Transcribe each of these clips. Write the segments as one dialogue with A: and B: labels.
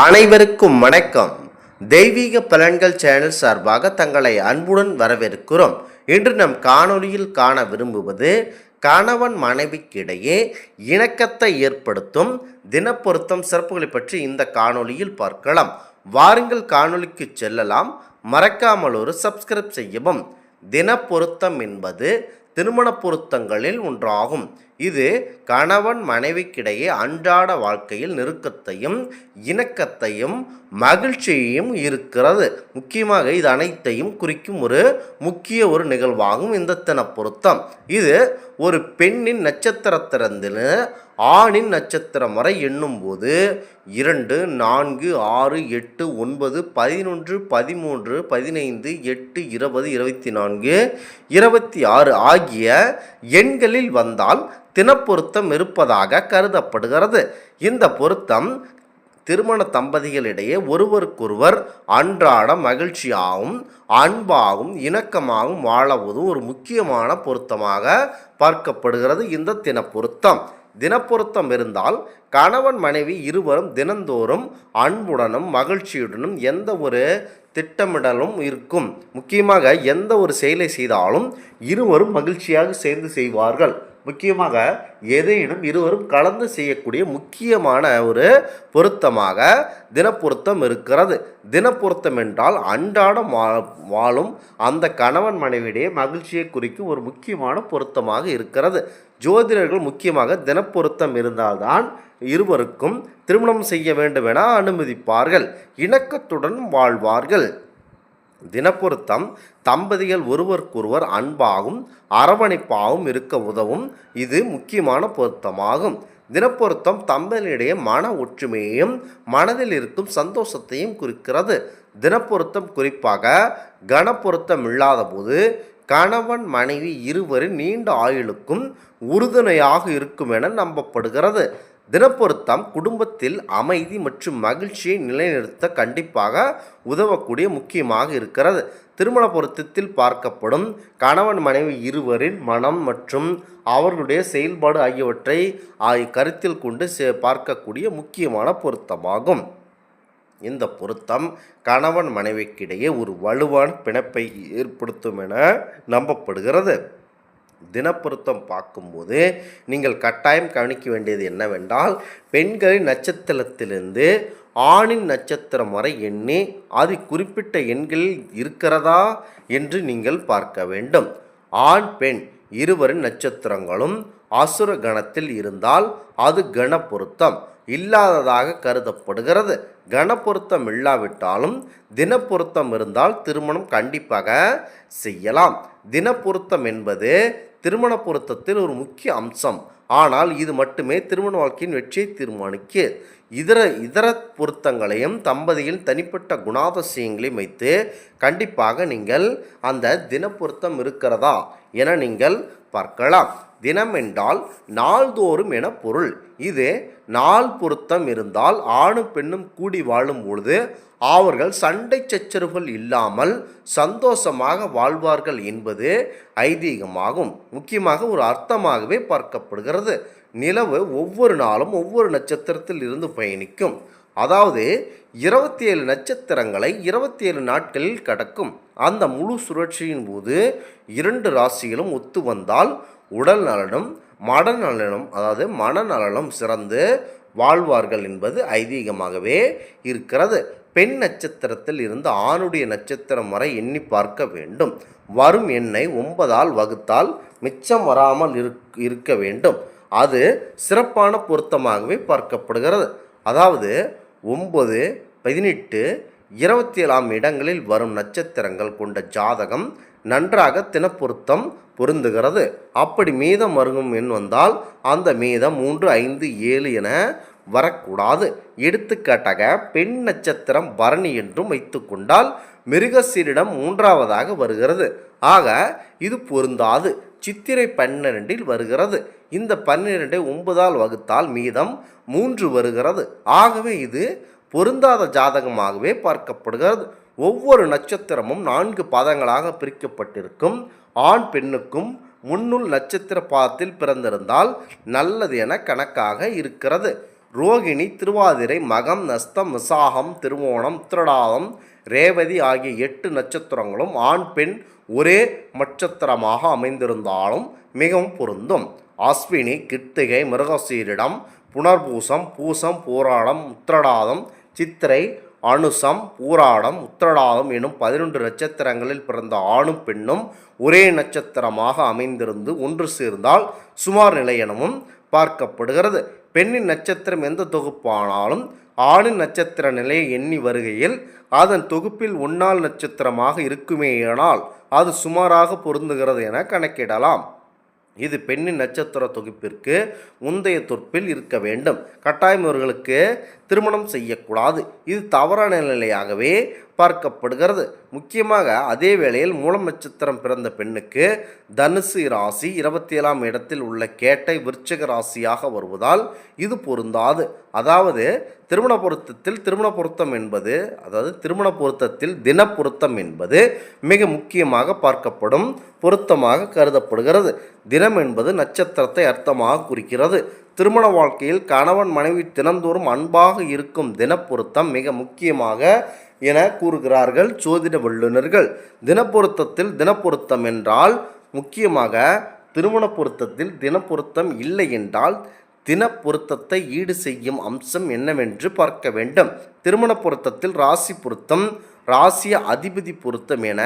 A: அனைவருக்கும் வணக்கம். தெய்வீக பலன்கள் சேனல் சார்பாக தங்களை அன்புடன் வரவேற்கிறோம். இன்று நம் காணொளியில் காண விரும்புவது கணவன் மனைவிக்கிடையே இணக்கத்தை ஏற்படுத்தும் தினப்பொருத்தம் சிறப்புகளை பற்றி இந்த காணொளியில் பார்க்கலாம். வாருங்கள் காணொளிக்கு செல்லலாம். மறக்காமல் ஒரு சப்ஸ்கிரைப் செய்யவும். தினப்பொருத்தம் என்பது திருமண பொருத்தங்களில் ஒன்றாகும். இது கணவன் மனைவிக்கிடையே அன்றாட வாழ்க்கையில் நெருக்கத்தையும் இணக்கத்தையும் மகிழ்ச்சியையும் இருக்கிறது. முக்கியமாக இது அனைத்தையும் குறிக்கும் ஒரு நிகழ்வாகும் இந்த தினப்பொருத்தம். இது ஒரு பெண்ணின் நட்சத்திரத்திலிருந்து ஆணின் நட்சத்திரம் வரை எண்ணும்போது 2, 4, 6, 8, 9, 11, 13, 15, 8, 20, 24, 26 ஆகிய எண்களில் வந்தால் தினப்பொருத்தம் இருப்பதாக கருதப்படுகிறது. இந்த பொருத்தம் திருமண தம்பதிகளிடையே ஒருவருக்கொருவர் அன்றாட மகிழ்ச்சியாகவும் அன்பாகவும் இணக்கமாகவும் வாழவது ஒரு முக்கியமான பொருத்தமாக பார்க்கப்படுகிறது. இந்த தினப்பொருத்தம் இருந்தால் கணவன் மனைவி இருவரும் தினந்தோறும் அன்புடனும் மகிழ்ச்சியுடனும் எந்த ஒரு திட்டமிடலும் இருக்கும். முக்கியமாக எந்த ஒரு செயலை செய்தாலும் இருவரும் மகிழ்ச்சியாக சேர்ந்து செய்வார்கள். முக்கியமாக எதையினும் இருவரும் கலந்து செய்யக்கூடிய முக்கியமான ஒரு பொருத்தமாக தினப்பொருத்தம் இருக்கிறது. தினப்பொருத்தம் என்றால் அன்றாடம் வாழும் அந்த கணவன் மனைவியிடையே மகிழ்ச்சியை குறிக்கும் ஒரு முக்கியமான பொருத்தமாக இருக்கிறது. ஜோதிடர்கள் முக்கியமாக தினப்பொருத்தம் இருந்தால்தான் இருவருக்கும் திருமணம் செய்ய வேண்டும் என அனுமதிப்பார்கள். இணக்கத்துடன் வாழ்வார்கள். தினப்பொருத்தம் தம்பதிகள் ஒருவருக்கொருவர் அன்பாகவும் அரவணைப்பாகவும் இருக்க உதவும். இது முக்கியமான பொருத்தமாகும். தினப்பொருத்தம் தம்பதிகளிடையே மன ஒற்றுமையையும் மனதில் இருக்கும் சந்தோஷத்தையும் குறிக்கிறது. தினப்பொருத்தம் குறிப்பாக கணப்பொருத்தம் இல்லாத போது கணவன் மனைவி இருவரின் நீண்ட ஆயுளுக்கும் உறுதுணையாக இருக்கும் என நம்பப்படுகிறது. தினப்பொருத்தம் குடும்பத்தில் அமைதி மற்றும் மகிழ்ச்சியை நிலைநிறுத்த கண்டிப்பாக உதவக்கூடிய முக்கியமாக இருக்கிறது. திருமண பொருத்தத்தில் பார்க்கப்படும் கணவன் மனைவி இருவரின் மனம் மற்றும் அவர்களுடைய செயல்பாடு ஆகியவற்றை கருத்தில் கொண்டு பார்க்கக்கூடிய முக்கியமான பொருத்தமாகும். இந்த பொருத்தம் கணவன் மனைவிக்கிடையே ஒரு வலுவான பிணைப்பை ஏற்படுத்தும் என நம்பப்படுகிறது. தினப்பொருத்தம் பார்க்கும்போது நீங்கள் கட்டாயம் கவனிக்க வேண்டியது என்னவென்றால், பெண்களின் நட்சத்திரத்திலிருந்து ஆணின் நட்சத்திரம் வரை எண்ணி அது குறிப்பிட்ட எண்களில் இருக்கிறதா என்று நீங்கள் பார்க்க வேண்டும். ஆண் பெண் இருவரின் நட்சத்திரங்களும் அசுர கணத்தில் இருந்தால் அது கணப்பொருத்தம் இல்லாததாக கருதப்படுகிறது. கணப்பொருத்தம் இல்லாவிட்டாலும் தினப்பொருத்தம் இருந்தால் திருமணம் கண்டிப்பாக செய்யலாம். தினப்பொருத்தம் என்பது திருமண பொருத்தத்தில் ஒரு முக்கிய அம்சம். ஆனால் இது மட்டுமே திருமண வாழ்க்கையின் வெற்றியை தீர்மானிக்க இதர பொருத்தங்களையும் தம்பதியில் தனிப்பட்ட குணாதிசயங்களையும் வைத்து கண்டிப்பாக நீங்கள் அந்த தினப்பொருத்தம் இருக்கிறதா என நீங்கள் பார்க்கலாம். தினம் என்றால் நாள்தோறும் என பொருள். இது நாள் பொருத்தம் இருந்தால் ஆணும் பெண்ணும் கூடி வாழும் பொழுது அவர்கள் சண்டை சச்சரவுகள் இல்லாமல் சந்தோஷமாக வாழ்வார்கள் என்பது ஐதீகமாகும். முக்கியமாக ஒரு அர்த்தமாகவே பார்க்கப்படுகிறது. நிலவு ஒவ்வொரு நாளும் ஒவ்வொரு நட்சத்திரத்தில் இருந்து பயணிக்கும். அதாவது 27 நட்சத்திரங்களை 27 நாட்களில் கடக்கும். அந்த முழு சுழற்சியின் போது 2 ராசிகளும் ஒத்து வந்தால் உடல் நலனும் மனநலனும் சிறந்து வாழ்வார்கள் என்பது ஐதீகமாகவே இருக்கிறது. பெண் நட்சத்திரத்தில் இருந்து ஆணுடைய நட்சத்திரம் வரை எண்ணி பார்க்க வேண்டும். வரும் எண்ணை 9ஆல் வகுத்தால் மிச்சம் வராமல் இருக்க வேண்டும். அது சிறப்பான பொருத்தமாகவே பார்க்கப்படுகிறது. அதாவது 9, 18, 27 இடங்களில் வரும் நட்சத்திரங்கள் கொண்ட ஜாதகம் நன்றாக தினப்பொருத்தம் பொருந்துகிறது. அப்படி மீதம் வருகும் எண் வந்தால் அந்த மீதம் 3, 5, 7 என வரக்கூடாது. எடுத்துக்காட்டாக பெண் நட்சத்திரம் பரணி என்றும் வைத்துக்கொண்டால் மிருகசீரிடம் 3ஆவதாக வருகிறது. ஆக இது பொருந்தாது. சித்திரை 12இல் வருகிறது. இந்த 12 9ஆல் வகுத்தால் மீதம் 3 வருகிறது. ஆகவே இது பொருந்தாத ஜாதகமாகவே பார்க்கப்படுகிறது. ஒவ்வொரு நட்சத்திரமும் 4 பாதங்களாக பிரிக்கப்பட்டிருக்கும். ஆண் பெண்ணுக்கும் முன்னுள் நட்சத்திர பாதத்தில் பிறந்திருந்தால் நல்லது என கணக்காக இருக்கிறது. ரோகிணி, திருவாதிரை, மகம், நஸ்தம், விசாகம், திருவோணம், உத்திரடாதம், ரேவதி ஆகிய 8 நட்சத்திரங்களும் ஆண் பெண் ஒரே நட்சத்திரமாக அமைந்திருந்தாலும் மிகவும் பொருந்தும். அஸ்வினி, கிருத்திகை, மிருகசீரிடம், புனர்பூசம், பூசம், பூராடம், உத்திரடாதம், சித்திரை, அனுசம், பூராடம், உத்திரடாதம் எனும் 11 நட்சத்திரங்களில் பிறந்த ஆணும் பெண்ணும் ஒரே நட்சத்திரமாக அமைந்திருந்து ஒன்று சேர்ந்தால் சுமார் நிலை எனவும் பார்க்கப்படுகிறது. பெண்ணின் நட்சத்திரம் எந்த தொகுப்பானாலும் ஆணின் நட்சத்திர நிலையை எண்ணி வருகையில் அதன் தொகுப்பில் ஒன்றால் நட்சத்திரமாக இருக்குமேயானால் அது சுமாராக பொருந்துகிறது என கணக்கிடலாம். இது பெண்ணின் நட்சத்திர தொகுப்பிற்கு முந்தைய தொகுப்பில் இருக்க வேண்டும். கட்டாயம் இவர்களுக்கு திருமணம் செய்யக்கூடாது. இது தவறான நிலையாகவே பார்க்கப்படுகிறது. முக்கியமாக அதே வேளையில் மூலம் நட்சத்திரம் பிறந்த பெண்ணுக்கு தனுசு ராசி 27ஆம் இடத்தில் உள்ள கேட்டை விருச்சிக ராசியாக வருவதால் இது பொருந்தாது. அதாவது திருமண பொருத்தத்தில் தின பொருத்தம் என்பது மிக முக்கியமாக பார்க்கப்படும் பொருத்தமாக கருதப்படுகிறது. தினம் என்பது நட்சத்திரத்தை அர்த்தமாக குறிக்கிறது. திருமண வாழ்க்கையில் கணவன் மனைவி தினந்தோறும் அன்பாக இருக்கும் தினப்பொருத்தம் மிக முக்கியமாக என கூறுகிறார்கள் ஜோதிட வல்லுநர்கள். தினப்பொருத்தம் என்றால் முக்கியமாக திருமண பொருத்தத்தில் தினப்பொருத்தம் இல்லை என்றால் தினப்பொருத்தத்தை ஈடு செய்யும் அம்சம் என்னவென்று பார்க்க வேண்டும். திருமண பொருத்தத்தில் ராசி பொருத்தம், ராசிய அதிபதி பொருத்தம் என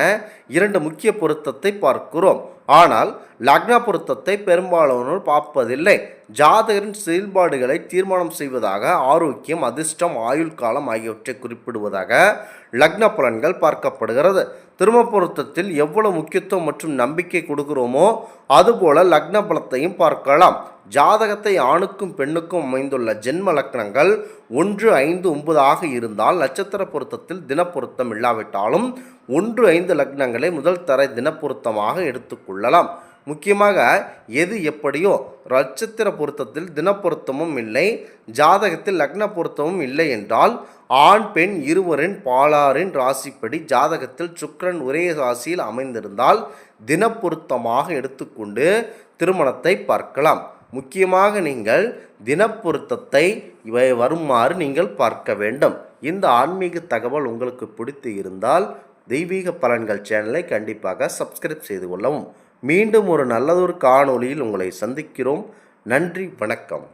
A: 2 முக்கிய பொருத்தத்தை பார்க்கிறோம். ஆனால் லக்ன பொருத்தத்தை பெரும்பாலானோர் பார்ப்பதில்லை. ஜாதகரின் செயல்பாடுகளை தீர்மானம் செய்வதாக ஆரோக்கியம், அதிர்ஷ்டம், ஆயுள் காலம் ஆகியவற்றை குறிப்பிடுவதாக லக்ன பலன்கள் பார்க்கப்படுகிறது. திருமண பொருத்தத்தில் எவ்வளவு முக்கியத்துவம் மற்றும் நம்பிக்கை கொடுக்கிறோமோ அதுபோல லக்ன பலத்தையும் பார்க்கலாம். ஜாதகத்தை ஆணுக்கும் பெண்ணுக்கும் அமைந்துள்ள ஜென்ம லக்னங்கள் 1, 5, 9 ஆக இருந்தால் நட்சத்திர பொருத்தத்தில் தினப்பொருத்தம் இல்லாவிட்டாலும் 1, 5 லக்னங்களை முதல் தர தினப்பொருத்தமாக எடுத்துக்கொள்ளலாம். முக்கியமாக எது எப்படியோ நட்சத்திர பொருத்தத்தில் தினப்பொருத்தமும் இல்லை, ஜாதகத்தில் லக்ன பொருத்தமும் இல்லை என்றால் ஆண் பெண் இருவரின் பாலாரின் ராசிப்படி ஜாதகத்தில் சுக்கிரன் ஒரே ராசியில் அமைந்திருந்தால் தினப்பொருத்தமாக எடுத்துக்கொண்டு திருமணத்தை பார்க்கலாம். முக்கியமாக நீங்கள் தினப்பொருத்தத்தை வருமாறு நீங்கள் பார்க்க வேண்டும். இந்த ஆன்மீக தகவல் உங்களுக்கு பிடித்து இருந்தால் தெய்வீக பலன்கள் சேனலை கண்டிப்பாக சப்ஸ்கிரைப் செய்து கொள்ளவும். மீண்டும் ஒரு நல்லதொரு காணொளியில் உங்களை சந்திக்கிறோம். நன்றி, வணக்கம்.